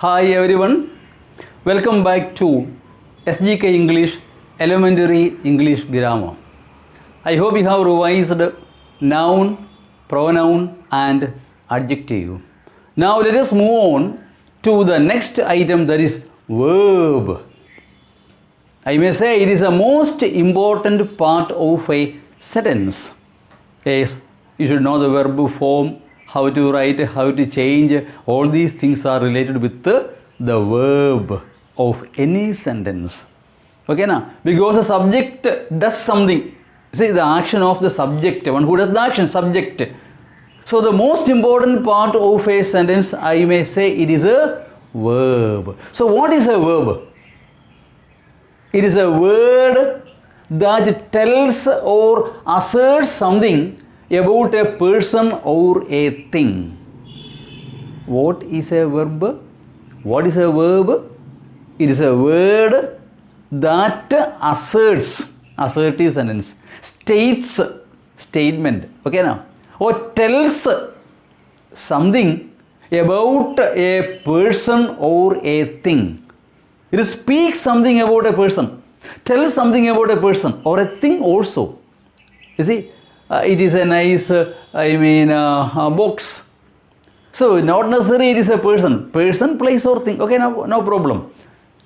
Hi everyone, welcome back to SGK English Elementary English Grammar. I hope you have revised noun, pronoun and adjective. Now let us move on to the next item, that is verb. I may say it is the most important part of a sentence. Yes, you should know the verb form, how to write, how to change. All these things are related with the verb of any sentence. Okay, now because the subject does something. See, the action of the subject, one who does the action, subject. So the most important part of a sentence, I may say it is a verb. So what is a verb? It is a word that tells or asserts something about a person or a thing. What is a verb? What is a verb? It is a word that asserts, assertive sentence, states, statement, okay now, or tells something about a person or a thing. It speaks something about a person, tells something about a person or a thing also. You see, it is a nice, box. So, not necessarily it is a person, place or thing, okay, no problem.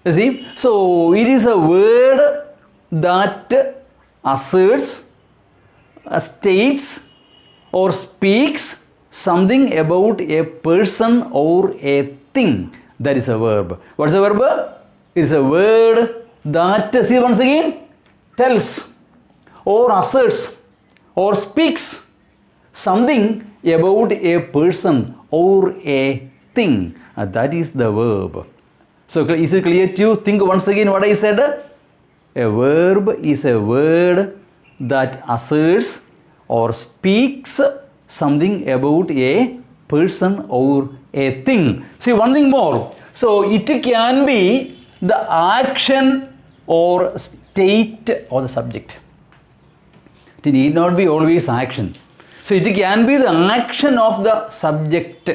You see, so it is a word that asserts, states or speaks something about a person or a thing. That is a verb. What is a verb? It is a word that, see once again, tells or asserts or speaks something about a person or a thing. That is the verb. So is it clear to you? Think once again what I said. A verb is a word that asserts or speaks something about a person or a thing. See, one thing more. So it can be the action or state or the subject. It need not be always action. So it can be the action of the subject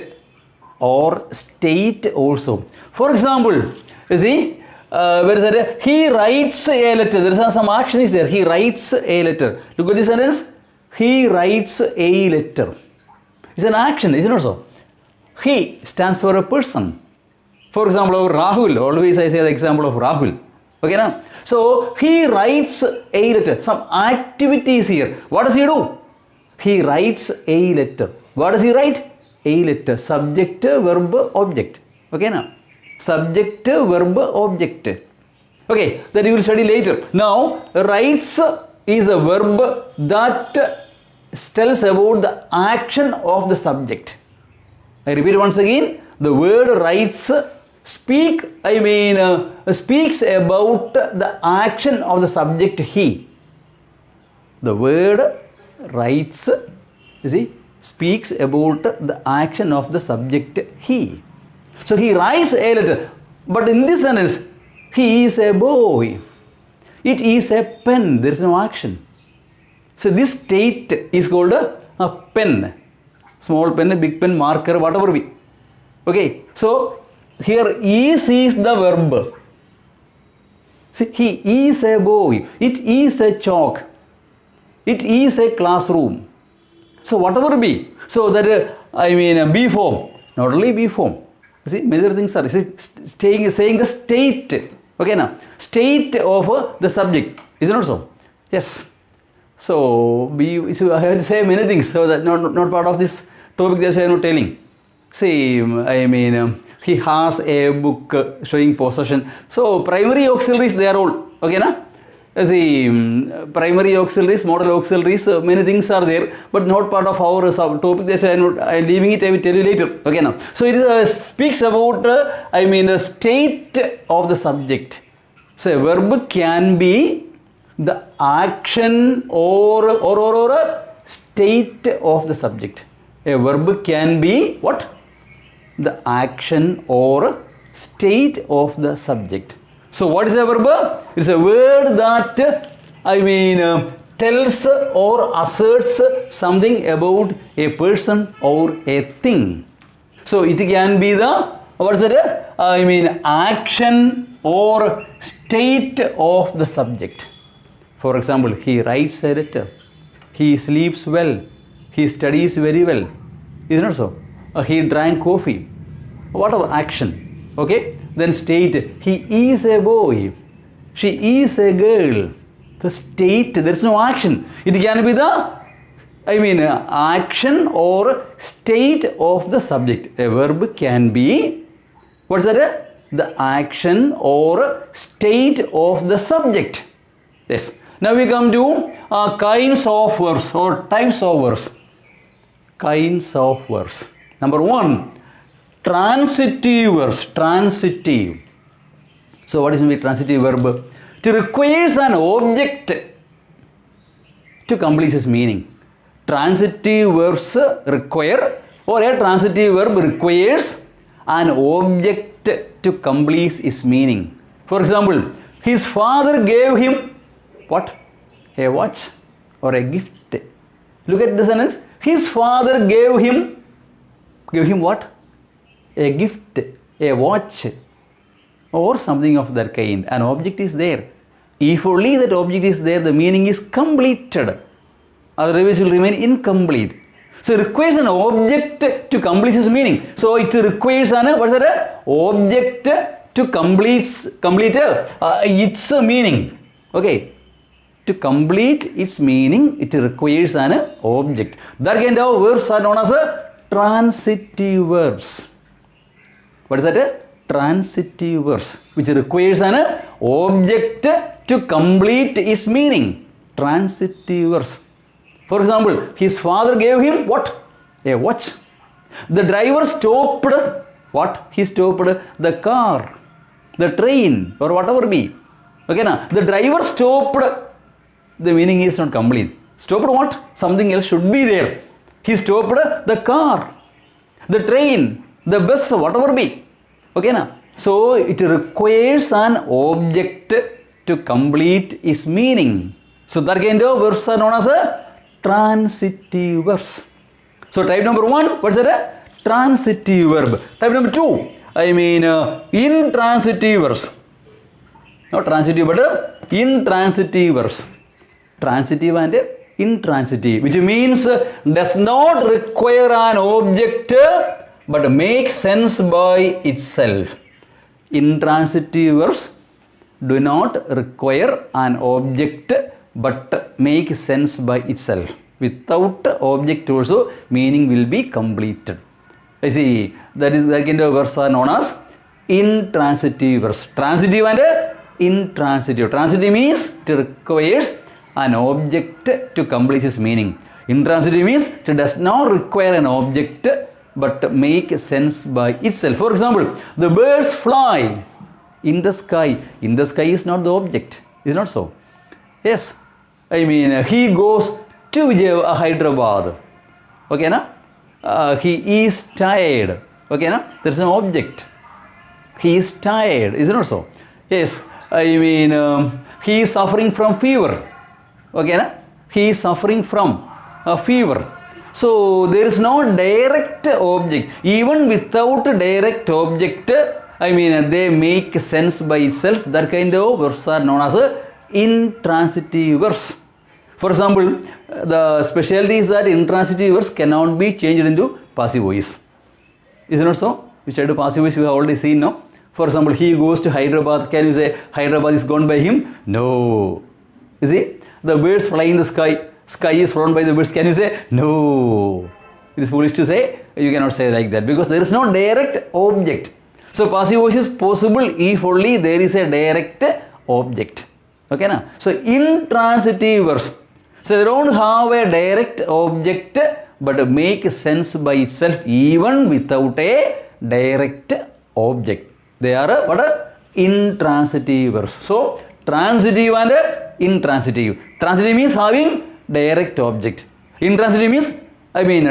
or state also. For example, you see, where is it? He writes a letter. There is some action is there. He writes a letter. Look at this sentence. He writes a letter. It's an action, isn't it so? He stands for a person. For example, Rahul. Always I say the example of Rahul. Okay, now? So he writes a letter. Some activity is here. What does he do? He writes a letter. What does he write? A letter. Subject, verb, object. Okay, now? Subject, verb, object. Okay, that you will study later. Now, writes is a verb that tells about the action of the subject. I repeat once again. The word writes speaks about the action of the subject he. The word writes, you see, speaks about the action of the subject he. So he writes a letter, but in this sentence, he is a boy. It is a pen. There is no action. So this state is called a pen. Small pen, big pen, marker, whatever be. Okay, so here is the verb. See, he is a boy. It is a chalk. It is a classroom. So whatever be. So that be form. Not only be form. See, many things are saying the state. Okay, now state of the subject. Is it not so? Yes. So I have to say many things. So that not part of this topic. That's why I am not telling. See, he has a book showing possession. So primary auxiliaries, they are all. Okay, na? See, primary auxiliaries, modal auxiliaries, many things are there, but not part of our topic. That's why I am leaving it. I will tell you later. Okay, now. So it speaks about the state of the subject. So a verb can be the action or state of the subject. A verb can be what? The action or state of the subject. So what is a verb? It is a word that tells or asserts something about a person or a thing. So it can be the What's it? I mean action or state of the subject. For example, he writes a letter, he sleeps well, he studies very well. Isn't it so? He drank coffee. Whatever action. Okay? Then state, he is a boy, she is a girl. The state, there is no action. It can be the action or state of the subject. A verb can be, what's that? The action or state of the subject. Yes. Now we come to kinds of verbs or types of verbs. Kinds of verbs. Number one, transitive verbs. Transitive. So what is the transitive verb? It requires an object to complete its meaning. Transitive verbs require, or a transitive verb requires an object to complete its meaning. For example, his father gave him what? A watch or a gift. Look at the sentence. His father gave him what? A gift, a watch or something of that kind. An object is there. If only that object is there, the meaning is completed. Otherwise, it will remain incomplete. So, it requires an object to complete its meaning. So, it requires an object to complete its meaning. Okay. To complete its meaning, it requires an object. That kind of verbs are known as transitive verbs. What is that? Transitive verbs, which requires an object to complete its meaning. Transitive verbs. For example, his father gave him what? A watch. The driver stopped what? He stopped the car, the train, or whatever be. Okay, now the driver stopped. The meaning is not complete. Stopped what? Something else should be there. He stopped the car, the train, the bus, whatever be. Okay, now. So it requires an object to complete its meaning. So that kind of verbs are known as transitive verbs. So type number one, what's that? Transitive verb. Type number two, intransitive verbs. Not transitive, but intransitive verbs. Transitive and intransitive, which means does not require an object but makes sense by itself. Intransitive verbs do not require an object but make sense by itself. Without object also, meaning will be completed. I see, that kind of verbs are known as intransitive verbs. Transitive and intransitive. Transitive means it requires an object to complete its meaning. Intransitive means it does not require an object but make sense by itself. For example, the birds fly in the sky. In the sky is not the object. Is not so? Yes. He goes to Hyderabad. Okay, na? He is tired. Okay, na? There is an object. He is tired. Is it not so? Yes. He is suffering from fever. Okay, na? He is suffering from a fever. So there is no direct object. Even without direct object, they make sense by itself. That kind of verbs are known as intransitive verbs. For example, the specialty is that intransitive verbs cannot be changed into passive voice. Is it not so? Which type of passive voice we have already seen now? For example, he goes to Hyderabad. Can you say Hyderabad is gone by him? No. You see? The birds fly in the sky. Sky is flown by the birds. Can you say? No. It is foolish to say. You cannot say like that because there is no direct object. So passive voice is possible if only there is a direct object. Okay, na? So intransitive verbs. So they don't have a direct object but make sense by itself even without a direct object. They are what? Intransitive verbs. So transitive and intransitive. Transitive means having direct object. Intransitive means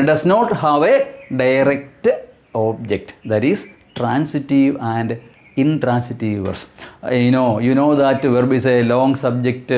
does not have a direct object. That is transitive and intransitive verbs. You know that verb is a long subject,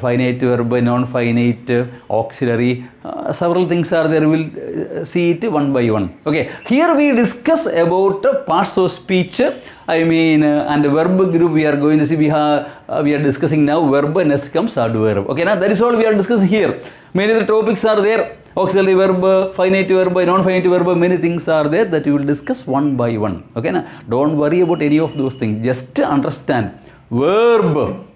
finite verb, non-finite, auxiliary. Several things are there. We will see it one by one. Okay. Here we discuss about parts of speech. And the verb group we are going to see. We are discussing now verb, next comes adverb. Okay. Now that is all we are discussing here. Many other topics are there. Auxiliary verb, finite verb, non-finite verb, many things are there that we will discuss one by one. Okay, now don't worry about any of those things. Just understand verb,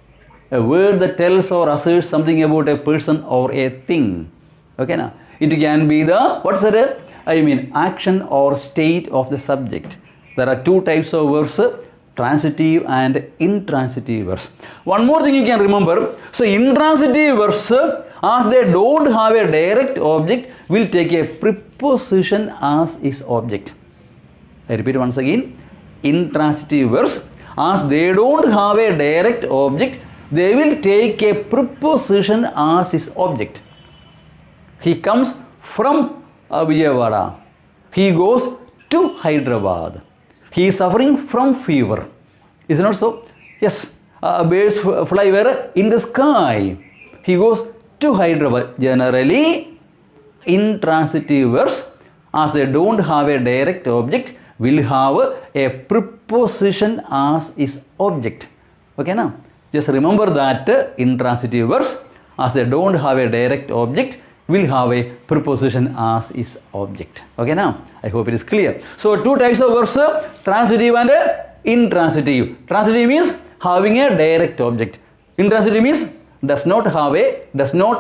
a word that tells or asserts something about a person or a thing. Okay, now it can be the action or state of the subject. There are two types of verbs, transitive and intransitive verbs. One more thing you can remember. So intransitive verbs, as they don't have a direct object, will take a preposition as its object. I repeat once again. Intransitive verbs, as they don't have a direct object, they will take a preposition as its object. He comes from Vijayawada. He goes to Hyderabad. He is suffering from fever. Is it not so? Yes. Birds fly where? In the sky. He goes to Hyderabad. Generally, intransitive verbs, as they don't have a direct object, will have a preposition as its object. Okay, now just remember that intransitive verbs, as they don't have a direct object, will have a preposition as its object. Okay, now I hope it is clear. So two types of verbs, transitive and intransitive. Transitive means having a direct object. Intransitive means does not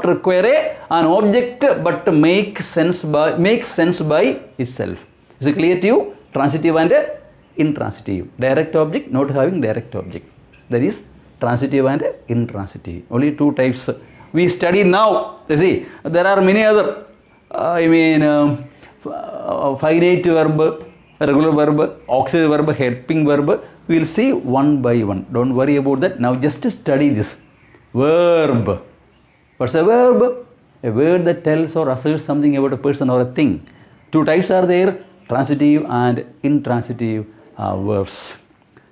require an object but makes sense by itself. Is it clear to you? Transitive and intransitive. Direct object, not having direct object. That is transitive and intransitive. Only two types we study now. You see, there are many other, finite verb, regular verb, auxiliary verb, helping verb. We will see one by one. Don't worry about that. Now just study this. Verb. What's a verb? A word that tells or asserts something about a person or a thing. Two types are there, transitive and intransitive verbs.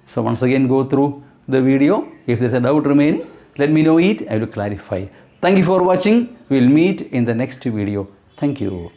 So once again go through the video. If there is a doubt remaining, let me know it. I will clarify. Thank you for watching. We will meet in the next video. Thank you.